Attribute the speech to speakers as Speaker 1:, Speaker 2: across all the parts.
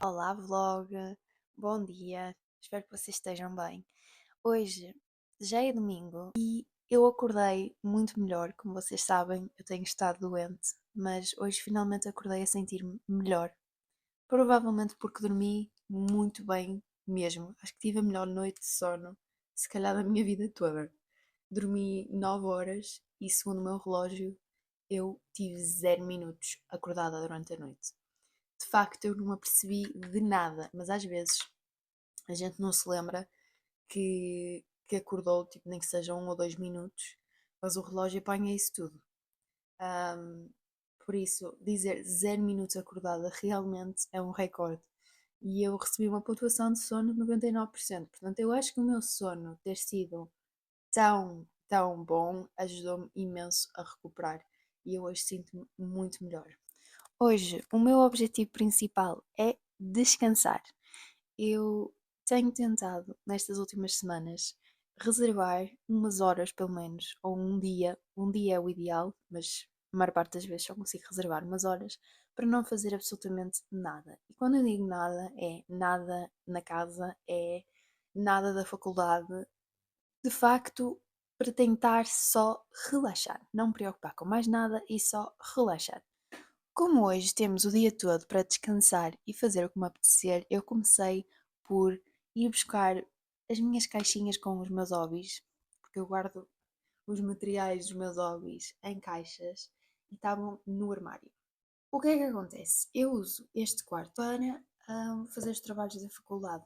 Speaker 1: Olá, vlog! Bom dia! Espero que vocês estejam bem. Hoje já é domingo e eu acordei muito melhor. Como vocês sabem, eu tenho estado doente, mas hoje finalmente acordei a sentir-me melhor. Provavelmente porque dormi muito bem mesmo. Acho que tive a melhor noite de sono, se calhar da minha vida toda. Dormi 9 horas e, segundo o meu relógio, eu tive 0 minutos acordada durante a noite. De facto, eu não me apercebi de nada, mas às vezes a gente não se lembra que acordou, tipo, nem que seja 1 ou 2 minutos, mas o relógio apanha isso tudo. Ahm, por isso, dizer 0 minutos acordada realmente é um recorde. E eu recebi uma pontuação de sono de 99%. Portanto, eu acho que o meu sono ter sido tão bom ajudou-me imenso a recuperar. E eu hoje sinto-me muito melhor. Hoje, o meu objetivo principal é descansar. Eu tenho tentado, nestas últimas semanas, reservar umas horas pelo menos, ou um dia é o ideal, mas a maior parte das vezes só consigo reservar umas horas para não fazer absolutamente nada. E quando eu digo nada, é nada na casa, é nada da faculdade, de facto, para tentar só relaxar, não me preocupar com mais nada e só relaxar. Como hoje temos o dia todo para descansar e fazer o que me apetecer, eu comecei por ir buscar as minhas caixinhas com os meus hobbies, porque eu guardo os materiais dos meus hobbies em caixas e estavam no armário. O que é que acontece? Eu uso este quarto para fazer os trabalhos da faculdade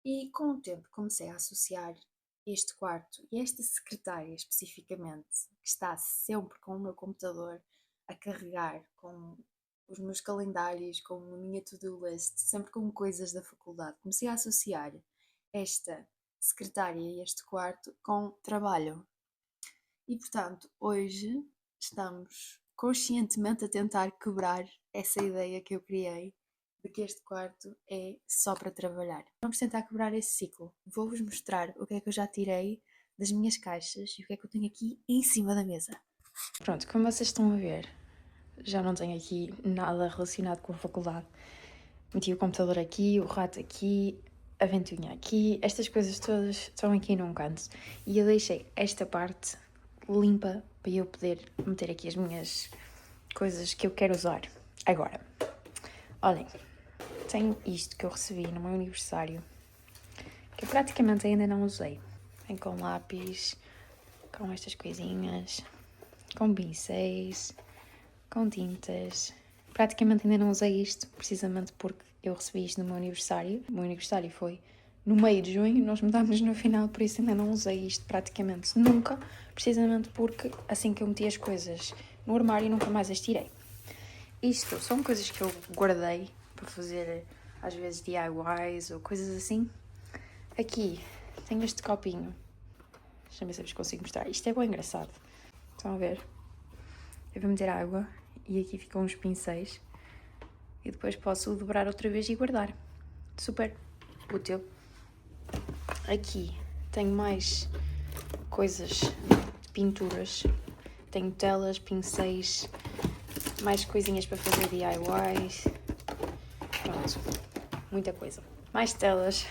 Speaker 1: e com o tempo comecei a associar este quarto e esta secretária especificamente, que está sempre com o meu computador a carregar com os meus calendários, com a minha to-do list, sempre com coisas da faculdade. Comecei a associar esta secretária e este quarto com trabalho. E portanto, hoje estamos conscientemente a tentar quebrar essa ideia que eu criei de que este quarto é só para trabalhar. Vamos tentar quebrar esse ciclo. Vou-vos mostrar o que é que eu já tirei das minhas caixas e o que é que eu tenho aqui em cima da mesa.
Speaker 2: Pronto, como vocês estão a ver, já não tenho aqui nada relacionado com a faculdade. Meti o computador aqui, o rato aqui, a ventoinha aqui, estas coisas todas estão aqui num canto. E eu deixei esta parte limpa para eu poder meter aqui as minhas coisas que eu quero usar agora. Olhem, tenho isto que eu recebi no meu aniversário, que eu praticamente ainda não usei. Vem com lápis, com estas coisinhas, com pincéis, com tintas. Praticamente ainda não usei isto, precisamente porque eu recebi isto no meu aniversário. O meu aniversário foi no meio de junho, nós mudámos no final, por isso ainda não usei isto praticamente nunca, precisamente porque assim que eu meti as coisas no armário nunca mais as tirei. Isto são coisas que eu guardei para fazer às vezes DIYs ou coisas assim. Aqui tenho este copinho. Deixa-me ver se eu vos consigo mostrar. Isto é bem engraçado. Estão a ver? Eu vou meter água e aqui ficam uns pincéis. E depois posso dobrar outra vez e guardar. Super útil. Aqui tenho mais coisas de pinturas. Tenho telas, pincéis, mais coisinhas para fazer DIYs. Pronto, muita coisa. Mais telas.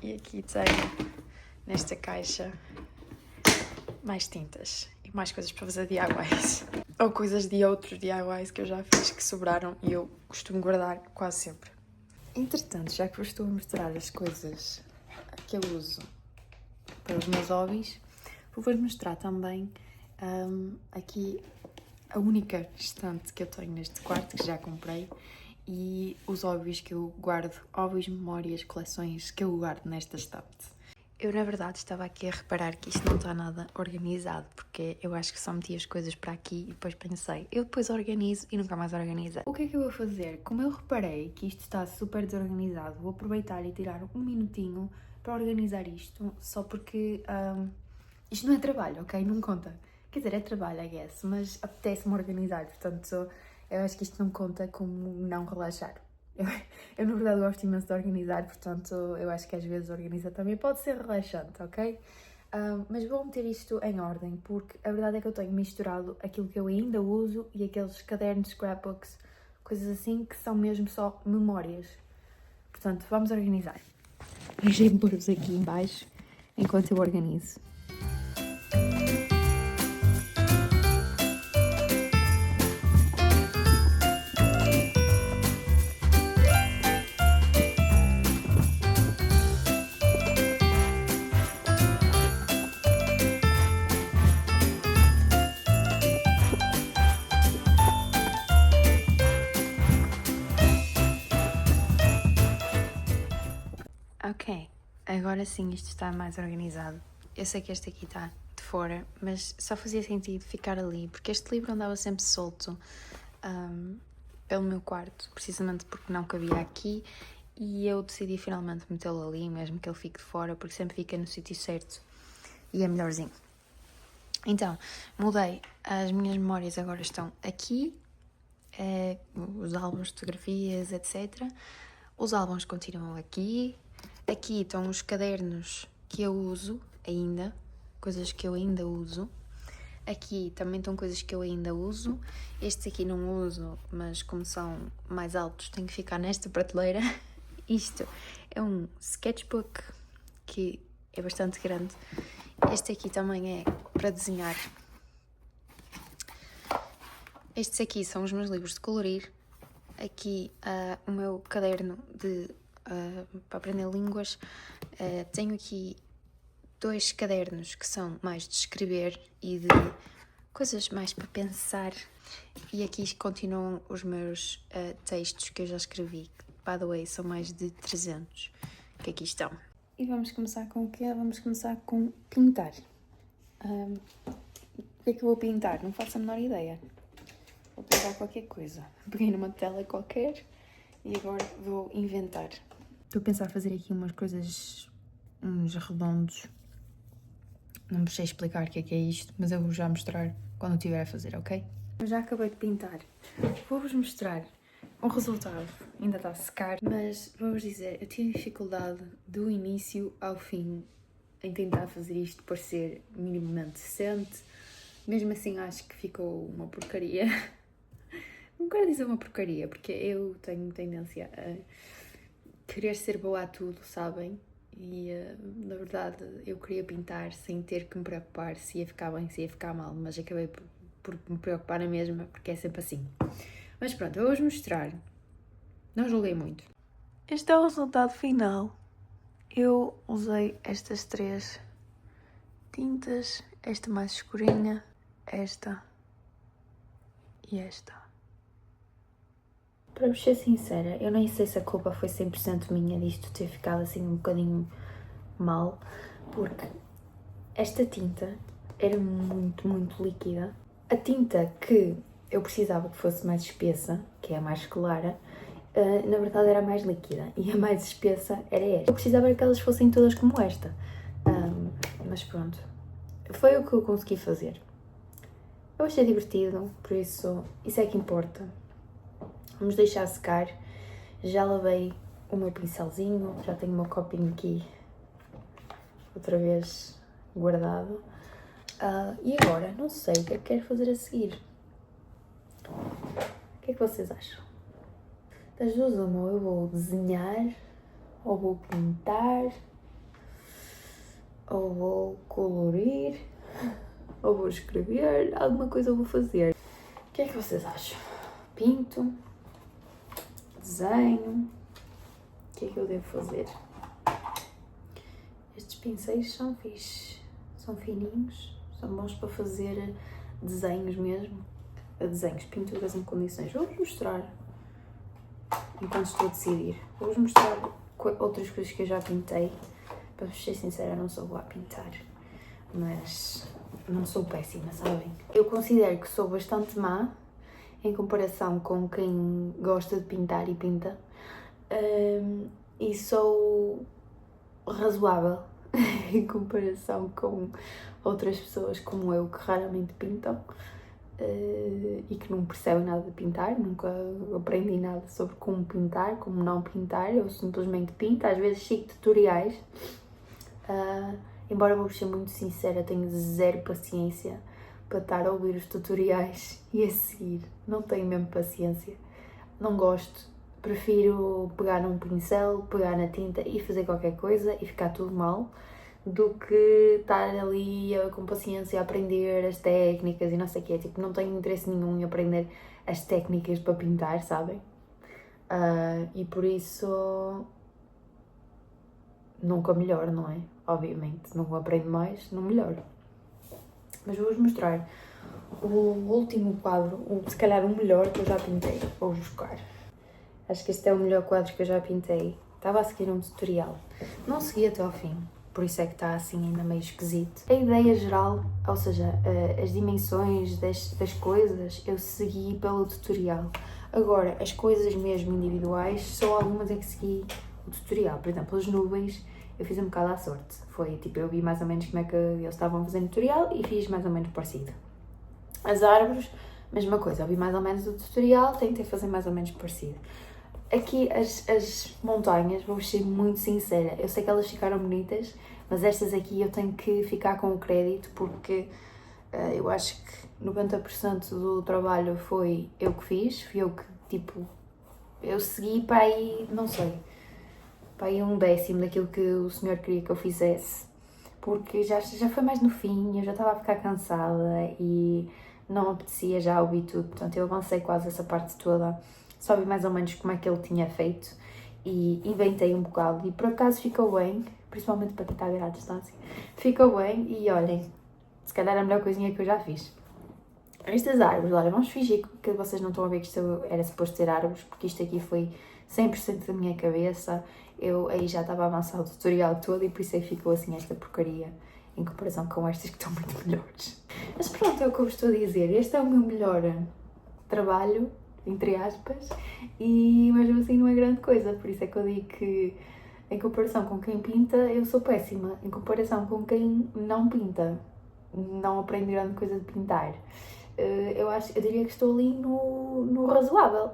Speaker 2: E aqui tenho, nesta caixa, mais tintas e mais coisas para fazer DIYs. Ou coisas de outros DIYs que eu já fiz que sobraram e eu costumo guardar quase sempre. Entretanto, já que vos estou a mostrar as coisas que eu uso para os meus hobbies, vou-vos mostrar também aqui a única estante que eu tenho neste quarto, que já comprei, e os hobbies que eu guardo, hobbies, memórias, coleções que eu guardo nesta estante. Eu, na verdade, estava aqui a reparar que isto não está nada organizado, porque eu acho que só meti as coisas para aqui e depois pensei, eu depois organizo e nunca mais organizei. O que é que eu vou fazer? Como eu reparei que isto está super desorganizado, vou aproveitar e tirar um minutinho para organizar isto, só porque isto não é trabalho, ok? Não conta. Quer dizer, é trabalho, I guess, mas apetece-me organizar, portanto, eu acho que isto não conta como não relaxar. Eu, na verdade, gosto imenso de organizar, portanto, eu acho que às vezes organizar também pode ser relaxante, ok? Mas vou meter isto em ordem, porque a verdade é que eu tenho misturado aquilo que eu ainda uso e aqueles cadernos, scrapbooks, coisas assim, que são mesmo só memórias. Portanto, vamos organizar. Deixem-me pôr-vos aqui em baixo, enquanto eu organizo. Ok, agora sim isto está mais organizado. Eu sei que este aqui está de fora, mas só fazia sentido ficar ali, porque este livro andava sempre solto pelo meu quarto, precisamente porque não cabia aqui, e eu decidi finalmente metê-lo ali, mesmo que ele fique de fora, porque sempre fica no sítio certo e é melhorzinho. Então, mudei. As minhas memórias agora estão aqui, os álbuns de fotografias, etc. Os álbuns continuam aqui. Aqui estão os cadernos que eu uso ainda, coisas que eu ainda uso. Aqui também estão coisas que eu ainda uso. Estes aqui não uso, mas como são mais altos, tenho que ficar nesta prateleira. Isto é um sketchbook que é bastante grande. Este aqui também é para desenhar. Estes aqui são os meus livros de colorir. Aqui o meu caderno para aprender línguas. Tenho aqui 2 cadernos que são mais de escrever e de coisas mais para pensar. E aqui continuam os meus textos que eu já escrevi, que, by the way, são mais de 300 que aqui estão. E vamos começar com o quê? Vamos começar com pintar. O que é que eu vou pintar? Não faço a menor ideia. Vou pegar qualquer coisa. Peguei numa tela qualquer e agora vou inventar. Estou a pensar fazer aqui umas coisas, uns redondos. Não sei explicar o que é isto, mas eu vou já mostrar quando estiver a fazer, ok? Eu já acabei de pintar. Vou-vos mostrar o resultado. Ainda está a secar, mas vou-vos dizer, eu tive dificuldade do início ao fim em tentar fazer isto parecer minimamente decente. Mesmo assim acho que ficou uma porcaria. Não quero dizer uma porcaria, porque eu tenho tendência a querer ser boa a tudo, sabem? E na verdade eu queria pintar sem ter que me preocupar se ia ficar bem, se ia ficar mal, mas acabei por me preocupar na mesma, porque é sempre assim. Mas pronto, eu vou-vos mostrar. Não julguei muito.
Speaker 1: Este é o resultado final. Eu usei estas 3 tintas, esta mais escurinha, esta e esta.
Speaker 2: Para vos ser sincera, eu nem sei se a culpa foi 100% minha disto ter ficado assim um bocadinho mal, porque esta tinta era muito, muito líquida. A tinta que eu precisava que fosse mais espessa, que é a mais clara, na verdade era a mais líquida e a mais espessa era esta. Eu precisava que elas fossem todas como esta, mas pronto, foi o que eu consegui fazer. Eu achei divertido, por isso é que importa. Vamos deixar secar. Já lavei o meu pincelzinho, já tenho o meu copinho aqui outra vez guardado. E agora, não sei o que é que quero fazer a seguir. O que é que vocês acham? Das duas uma, eu vou desenhar, ou vou pintar, ou vou colorir, ou vou escrever, alguma coisa eu vou fazer. O que é que vocês acham? Pinto, desenho, o que é que eu devo fazer? Estes pincéis são fixes, são fininhos, são bons para fazer desenhos mesmo. Desenhos, pinturas em condições. Vou-vos mostrar, enquanto estou a decidir, vou-vos mostrar outras coisas que eu já pintei. Para vos ser sincera, não sou boa a pintar, mas não sou péssima, sabem? Eu considero que sou bastante má em comparação com quem gosta de pintar e pinta, e sou razoável em comparação com outras pessoas como eu que raramente pintam e que não percebem nada de pintar, nunca aprendi nada sobre como pintar, como não pintar, eu simplesmente pinto, às vezes sigo tutoriais, embora vou ser muito sincera, tenho zero paciência para estar a ouvir os tutoriais e a seguir, não tenho mesmo paciência, não gosto, prefiro pegar num pincel, pegar na tinta e fazer qualquer coisa e ficar tudo mal, do que estar ali com paciência a aprender as técnicas e não sei o quê, tipo, não tenho interesse nenhum em aprender as técnicas para pintar, sabem? E por isso nunca melhoro, não é? Obviamente, não aprendo mais, não melhoro. Mas vou-vos mostrar o último quadro, se calhar o melhor que eu já pintei. Vou buscar. Acho que este é o melhor quadro que eu já pintei. Estava a seguir um tutorial. Não segui até ao fim, por isso é que está assim ainda meio esquisito. A ideia geral, ou seja, as dimensões das coisas, eu segui pelo tutorial. Agora, as coisas mesmo individuais, só algumas é que segui o tutorial. Por exemplo, as nuvens, eu fiz um bocado à sorte. Foi tipo, eu vi mais ou menos como é que eles estavam a fazer no tutorial e fiz mais ou menos parecido. As árvores, mesma coisa, eu vi mais ou menos o tutorial, tentei fazer mais ou menos parecido. Aqui as montanhas, vou ser muito sincera, eu sei que elas ficaram bonitas, mas estas aqui eu tenho que ficar com o crédito porque eu acho que 90% do trabalho foi eu que fiz, fui eu que, tipo, eu segui para aí, não sei, para aí 1/10 daquilo que o senhor queria que eu fizesse, porque já foi mais no fim, eu já estava a ficar cansada e não apetecia já ouvir tudo, portanto eu avancei quase essa parte toda. Só vi mais ou menos como é que ele tinha feito e inventei um bocado e por acaso ficou bem, principalmente para quem está a ver à distância, ficou bem e olhem, se calhar é a melhor coisinha que eu já fiz. Estas árvores, olha, vamos fingir que vocês não estão a ver que isto era suposto ser árvores, porque isto aqui foi 100% da minha cabeça, eu aí já estava a avançar o tutorial todo e por isso aí ficou assim esta porcaria em comparação com estas que estão muito melhores. Mas pronto, é o que eu vos estou a dizer, este é o meu melhor trabalho, entre aspas, e mesmo assim não é grande coisa, por isso é que eu digo que em comparação com quem pinta, eu sou péssima. Em comparação com quem não pinta, não aprende grande coisa de pintar. Eu diria que estou ali no razoável.